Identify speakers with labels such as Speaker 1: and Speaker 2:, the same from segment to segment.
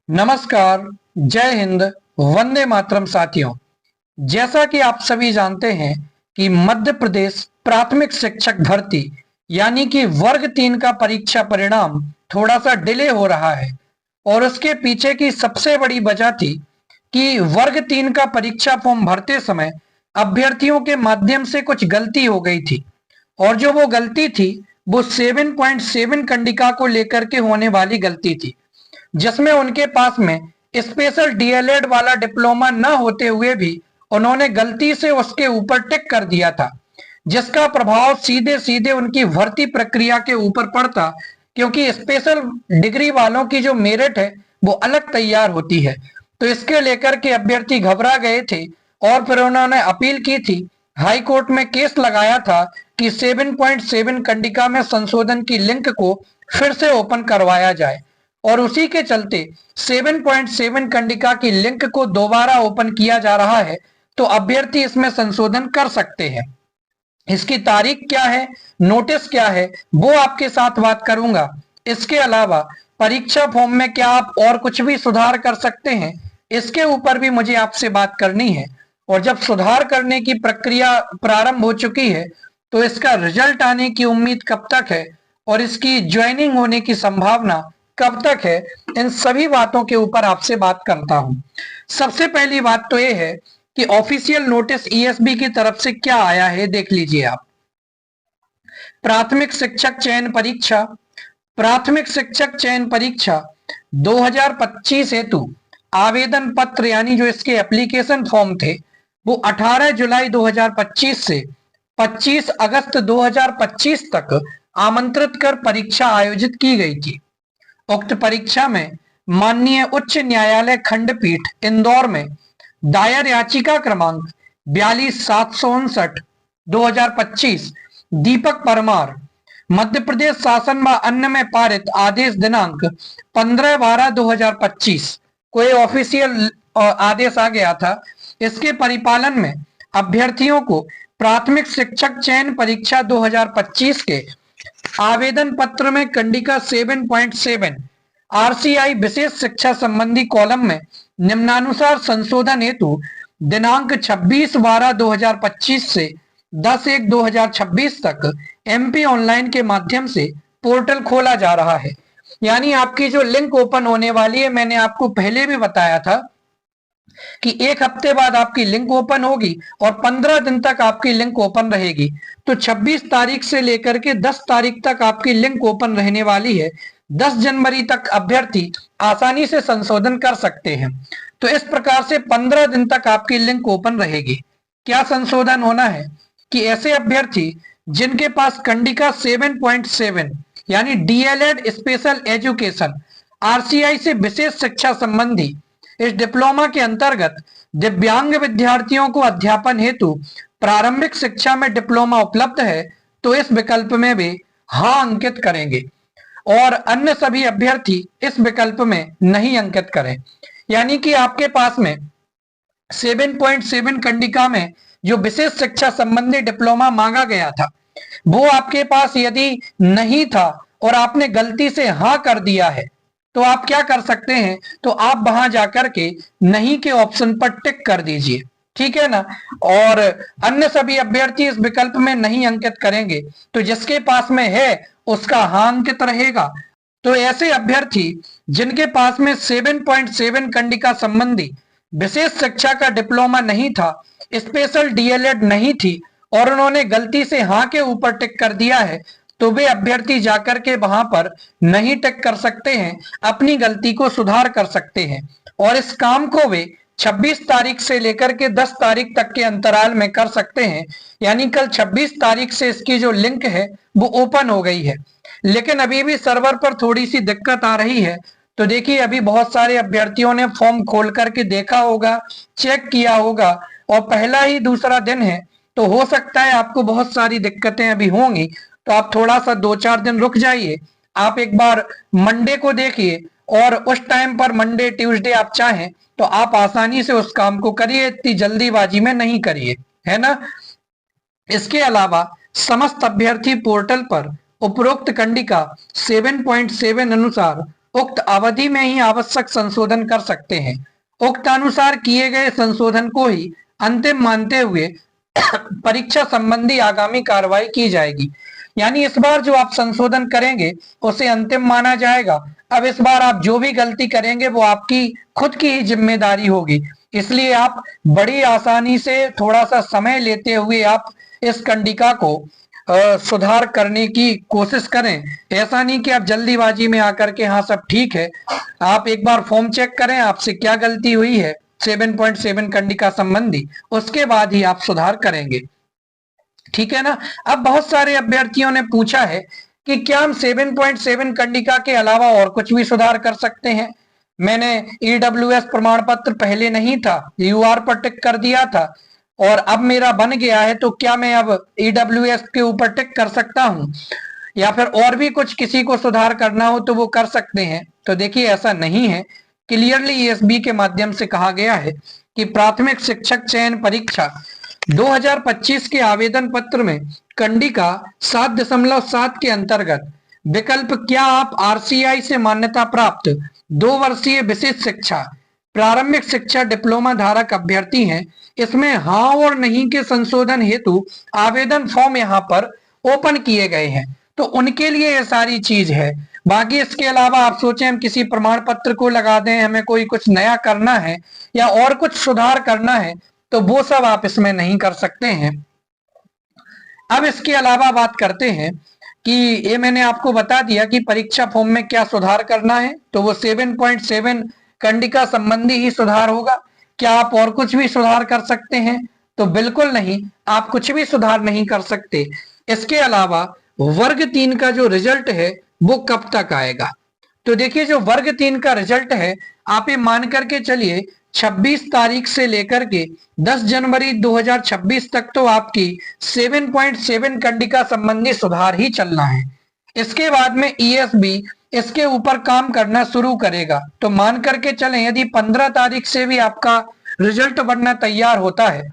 Speaker 1: नमस्कार, जय हिंद, वंदे मातरम साथियों। जैसा कि आप सभी जानते हैं कि मध्य प्रदेश प्राथमिक शिक्षक भर्ती यानी कि वर्ग 3 का परीक्षा परिणाम थोड़ा सा डिले हो रहा है और उसके पीछे की सबसे बड़ी वजह थी कि वर्ग 3 का परीक्षा फॉर्म भरते समय अभ्यर्थियों के माध्यम से कुछ गलती हो गई थी और जो वो गलती थी वो 7.7 कंडिका को लेकर के होने वाली गलती थी, जिसमें उनके पास में स्पेशल डीएलएड वाला डिप्लोमा न होते हुए भी उन्होंने गलती से उसके ऊपर टिक कर दिया था, जिसका प्रभाव सीधे सीधे उनकी भर्ती प्रक्रिया के ऊपर पड़ता, क्योंकि स्पेशल डिग्री वालों की जो मेरिट है वो अलग तैयार होती है। तो इसके लेकर के अभ्यर्थी घबरा गए थे और फिर उन्होंने अपील की थी, हाई कोर्ट में केस लगाया था कि 7.7 कंडिका में संशोधन की लिंक को फिर से ओपन करवाया जाए और उसी के चलते 7.7 कंडिका की लिंक को दोबारा ओपन किया जा रहा है। तो अभ्यर्थी इसमें संशोधन कर सकते हैं। इसकी तारीख क्या है, नोटिस क्या है, वो आपके साथ बात करूंगा। इसके अलावा परीक्षा फॉर्म में क्या आप और कुछ भी सुधार कर सकते हैं, इसके ऊपर भी मुझे आपसे बात करनी है। और जब सुधार करने की प्रक्रिया प्रारंभ हो चुकी है तो इसका रिजल्ट आने की उम्मीद कब तक है और इसकी ज्वाइनिंग होने की संभावना कब तक है, इन सभी बातों के ऊपर आपसे बात करता हूं। सबसे पहली बात तो यह है कि ऑफिशियल नोटिस ईएसबी की तरफ से क्या आया है, देख लीजिए आप। प्राथमिक शिक्षक चयन परीक्षा, प्राथमिक शिक्षक चयन परीक्षा 2025 हेतु आवेदन पत्र यानी जो इसके एप्लीकेशन फॉर्म थे वो 18 जुलाई 2025 से 25 अगस्त 2025 तक आमंत्रित कर परीक्षा आयोजित की गई थी। उक्त परीक्षा में माननीय उच्च न्यायालय खंडपीठ इंदौर में दायर याचिका क्रमांक 42,759 2025 दीपक परमार, मध्य प्रदेश शासन व अन्य में पारित आदेश दिनांक 15/12/2025 को ये ऑफिशियल आदेश आ गया था। इसके परिपालन में अभ्यर्थियों को प्राथमिक शिक्षक चयन परीक्षा 2025 के आवेदन पत्र में कंडिका 7.7 आरसीआई विशेष शिक्षा संबंधी कॉलम में निम्नानुसार संशोधन हेतु दिनांक 26/12/2025 से 10/1/2026 तक एमपी ऑनलाइन के माध्यम से पोर्टल खोला जा रहा है। यानी आपकी जो लिंक ओपन होने वाली है, मैंने आपको पहले भी बताया था कि एक हफ्ते बाद आपकी लिंक ओपन होगी और 15 दिन तक आपकी लिंक ओपन रहेगी। तो 26 तारीख से लेकर के 10 तारीख तक आपकी लिंक ओपन रहने वाली है। 10 जनवरी तक अभ्यर्थी आसानी से संशोधन कर सकते हैं। तो इस प्रकार से 15 दिन तक आपकी लिंक ओपन रहेगी। क्या संशोधन होना है कि ऐसे अभ्यर्थी जिनके पास कंडिका 7.7 यानी डीएलएड स्पेशल एजुकेशन आरसीआई से विशेष शिक्षा संबंधी इस डिप्लोमा के अंतर्गत दिव्यांग विद्यार्थियों को अध्यापन हेतु प्रारंभिक शिक्षा में डिप्लोमा उपलब्ध है, तो इस विकल्प में वे हाँ अंकित करेंगे और अन्य सभी अभ्यर्थी इस विकल्प में नहीं अंकित करें। यानी कि आपके पास में 7.7 कंडिका में जो विशेष शिक्षा संबंधी डिप्लोमा मांगा गया था वो आपके पास यदि नहीं था और आपने गलती से हाँ कर दिया है, तो आप क्या कर सकते हैं, तो आप वहां जाकर के नहीं के ऑप्शन पर टिक कर दीजिए, ठीक है ना। और अन्य सभी अभ्यर्थी इस विकल्प में नहीं अंकित करेंगे, तो जिसके पास में है उसका हाँ अंकित रहेगा। तो ऐसे अभ्यर्थी जिनके पास में 7.7 कंडिका संबंधी विशेष शिक्षा का डिप्लोमा नहीं था, स्पेशल डीएलएड नहीं थी और उन्होंने गलती से हाँ के ऊपर टिक कर दिया है, तो वे अभ्यर्थी जाकर के वहां पर नहीं टिक कर सकते हैं, अपनी गलती को सुधार कर सकते हैं और इस काम को वे 26 तारीख से लेकर के 10 तारीख तक के अंतराल में कर सकते हैं। यानी कल 26 तारीख से इसकी जो लिंक है वो ओपन हो गई है, लेकिन अभी भी सर्वर पर थोड़ी सी दिक्कत आ रही है। तो देखिए, अभी बहुत सारे अभ्यर्थियों ने फॉर्म खोल करके देखा होगा, चेक किया होगा और पहला ही दूसरा दिन है, तो हो सकता है आपको बहुत सारी दिक्कतें अभी होंगी। तो आप थोड़ा सा 2-4 दिन रुक जाइए, आप एक बार मंडे को देखिए और उस टाइम पर मंडे ट्यूसडे आप चाहें तो आप आसानी से उस काम को करिए, इतनी जल्दीबाजी में नहीं करिए, है ना। इसके अलावा समस्त अभ्यर्थी पोर्टल पर उपरोक्त कंडिका 7.7 अनुसार उक्त अवधि में ही आवश्यक संशोधन कर सकते हैं। उक्त अनुसार किए गए संशोधन को ही अंतिम मानते हुए परीक्षा संबंधी आगामी कार्रवाई की जाएगी। यानी इस बार जो आप संशोधन करेंगे उसे अंतिम माना जाएगा। अब इस बार आप जो भी गलती करेंगे वो आपकी खुद की ही जिम्मेदारी होगी, इसलिए आप बड़ी आसानी से थोड़ा सा समय लेते हुए आप इस कंडिका को सुधार करने की कोशिश करें। ऐसा नहीं कि आप जल्दीबाजी में आकर के हाँ सब ठीक है, आप एक बार फॉर्म चेक करें आपसे क्या गलती हुई है 7.7 कंडिका संबंधी, उसके बाद ही आप सुधार करेंगे, ठीक है ना। अब बहुत सारे अभ्यर्थियों ने पूछा है कि क्या हम 7.7 कंडिका के अलावा और कुछ भी सुधार कर सकते हैं। मैंने ईडब्ल्यूएस प्रमाण पत्र पहले नहीं था, यूआर पर टिक कर दिया था और अब मेरा बन गया है, तो क्या मैं अब ईडब्ल्यूएस के ऊपर टिक कर सकता हूं या फिर और भी कुछ किसी को सुधार करना हो तो वो कर सकते हैं। तो देखिए ऐसा नहीं है, क्लियरली ईएसबी के माध्यम से कहा गया है कि प्राथमिक शिक्षक चयन परीक्षा 2025 के आवेदन पत्र में कंडिका 7.7 के अंतर्गत विकल्प क्या आप आरसीआई से मान्यता प्राप्त 2 वर्षीय विशिष्ट शिक्षा प्रारंभिक शिक्षा डिप्लोमा धारक अभ्यर्थी हैं, इसमें हाँ और नहीं के संशोधन हेतु आवेदन फॉर्म यहाँ पर ओपन किए गए हैं, तो उनके लिए ये सारी चीज है। बाकी इसके अलावा आप सोचें हम किसी प्रमाण पत्र को लगा दें, हमें कोई कुछ नया करना है या और कुछ सुधार करना है, तो वो सब आप इसमें नहीं कर सकते हैं। अब इसके अलावा बात करते हैं कि ये मैंने आपको बता दिया कि परीक्षा फॉर्म में क्या सुधार करना है, तो वो 7.7 कंडिका संबंधी ही सुधार होगा। क्या आप और कुछ भी सुधार कर सकते हैं? तो बिल्कुल नहीं, आप कुछ भी सुधार नहीं कर सकते। इसके अलावा वर्ग 3 का जो रिजल्ट है वो कब तक आएगा? तो देखिए जो वर्ग 3 का रिजल्ट है आप ये मान करके चलिए 26 तारीख से लेकर के 10 जनवरी 2026 तक तो आपकी 7.7 कंडिका संबंधी सुधार ही चलना है। इसके बाद में ईएसबी इसके ऊपर काम करना शुरू करेगा। तो मान करके चलें यदि 15 तारीख से भी आपका रिजल्ट बनना तैयार होता है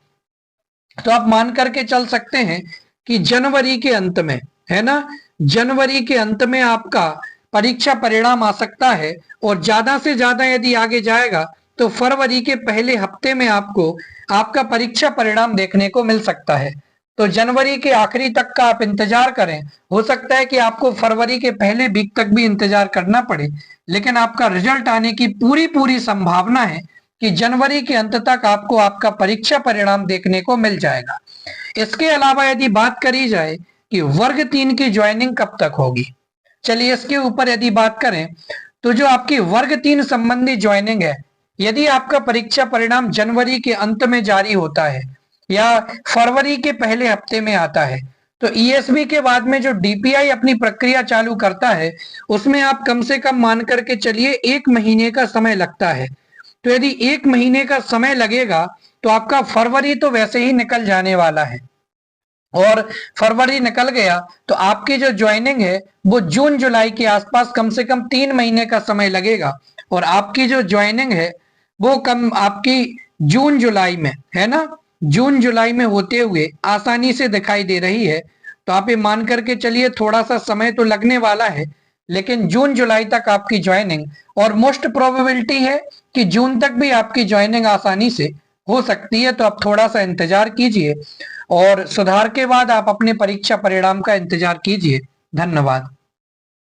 Speaker 1: तो आप मान करके चल सकते हैं कि जनवरी के अंत में, है ना, जनवरी के अंत में आपका परीक्षा परिणाम आ सकता है और ज्यादा से ज्यादा यदि आगे जाएगा तो फरवरी के पहले हफ्ते में आपको आपका परीक्षा परिणाम देखने को मिल सकता है। तो जनवरी के आखिरी तक का आप इंतजार करें, हो सकता है कि आपको फरवरी के पहले वीक तक भी इंतजार करना पड़े, लेकिन आपका रिजल्ट आने की पूरी संभावना है कि जनवरी के अंत तक आपको आपका परीक्षा परिणाम देखने को मिल जाएगा। इसके अलावा यदि बात करी जाए कि वर्ग 3 की ज्वाइनिंग कब तक होगी, चलिए इसके ऊपर यदि बात करें तो जो आपकी वर्ग 3 संबंधी ज्वाइनिंग है, यदि आपका परीक्षा परिणाम जनवरी के अंत में जारी होता है या फरवरी के पहले हफ्ते में आता है, तो ईएसबी के बाद में जो डीपीआई अपनी प्रक्रिया चालू करता है उसमें आप कम से कम मान करके चलिए 1 महीने का समय लगता है। तो यदि 1 महीने का समय लगेगा तो आपका फरवरी तो वैसे ही निकल जाने वाला है और फरवरी निकल गया तो आपकी जो ज्वाइनिंग है वो जून जुलाई के आसपास कम से कम 3 महीने का समय लगेगा और आपकी जो ज्वाइनिंग है वो कम आपकी जून जुलाई में, है ना, जून जुलाई में होते हुए आसानी से दिखाई दे रही है। तो आप ये मान करके चलिए थोड़ा सा समय तो लगने वाला है, लेकिन जून जुलाई तक आपकी ज्वाइनिंग और मोस्ट प्रोबेबिलिटी है कि जून तक भी आपकी ज्वाइनिंग आसानी से हो सकती है। तो आप थोड़ा सा इंतजार कीजिए और सुधार के बाद आप अपने परीक्षा परिणाम का इंतजार कीजिए। धन्यवाद।